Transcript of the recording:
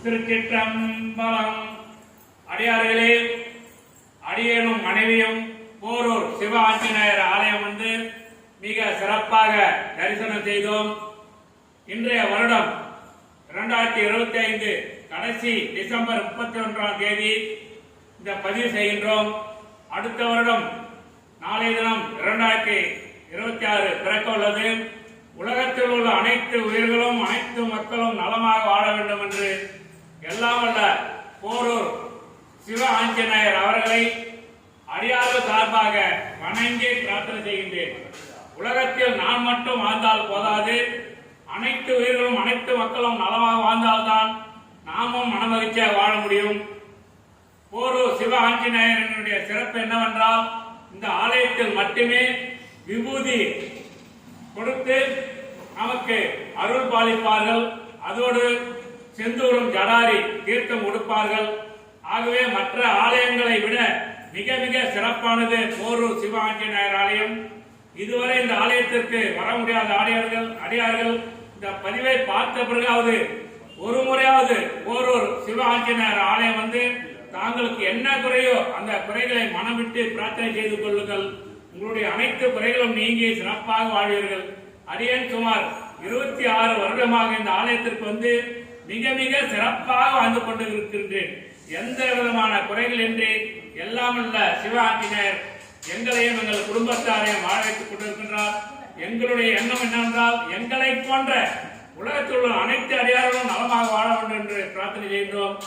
திருச்சிற்றம்பலம். அடியார்களே, அடியேனும் மனைவியும் போரூர் சிவ ஆஞ்சநேயர் ஆலயம் வந்து மிக சிறப்பாக தரிசனம் செய்தோம். இன்றைய வருடம் 2025 கடைசி டிசம்பர் 31ஆம் தேதி இந்த பதிவு செய்கின்றோம். அடுத்த வருடம் நாளைய தினம் 2026 பிறக்க உள்ளது. உலகத்தில் உள்ள அனைத்து உயிர்களும் அனைத்து மக்களும் நலமாக வாழ வேண்டும் என்று எல்லாம் வல்ல போரூர் சிவ ஆஞ்சநேயர் அவர்களை அடியார்கள் சார்பாக வணங்கி பிரார்த்தனை செய்கின்றேன். உலகத்தில் நான் மட்டும் வாழ்ந்தால் போதாது, அனைத்து உயிர்களும் அனைத்து மக்களும் நலமாக வாழ்ந்தால்தான் நாமும் மனமகிழ்ச்சியாக வாழ முடியும். போரூர் சிவ ஆஞ்சநேயரனுடைய சிறப்பு என்னவென்றால், இந்த ஆலயத்தில் மட்டுமே விபூதி கொடுத்து நமக்கு அருள் பாலிப்பார்கள். அதோடு செந்தூரும் ஜடாரி தீர்த்தம் கொடுப்பார்கள். ஆகவே மற்ற ஆலயங்களை விட மிக மிக சிறப்பானது போரூர் சிவ ஆஞ்சநேயர் ஆலயம். இதுவரை இந்த ஆலயத்திற்கு வர முடியாத அடியார்கள் இந்த பதிவை பார்த்த பிறகாவது ஒரு முறையாவது போரூர் சிவ ஆஞ்சநேயர் ஆலயம் வந்து தாங்களுக்கு என்ன குறையோ அந்த குறைகளை மனமிட்டு பிரார்த்தனை செய்து கொள்ளுங்கள். உங்களுடைய அனைத்து குறைகளும் நீங்கி சிறப்பாக வாழ்வீர்கள். அடியேன் சுமார் 26 வருடமாக இந்த ஆலயத்திற்கு வந்து மிக மிக சிறப்பாக வாழ்ந்து கொண்டு இருக்கின்றேன். எந்த விதமான குறைகள் இன்றி எல்லாம் உள்ள சிவ ஆஞ்சநேயர் எங்களையும் எங்கள் குடும்பத்தாரையும் வாழ வைத்துக் கொண்டிருக்கின்றார். எங்களுடைய எண்ணம் என்னவென்றால், எங்களை போன்ற உலகத்தில் உள்ள அனைத்து அடியார்களும் நலமாக வாழ வேண்டும் என்று பிரார்த்தனை செய்கின்றோம்.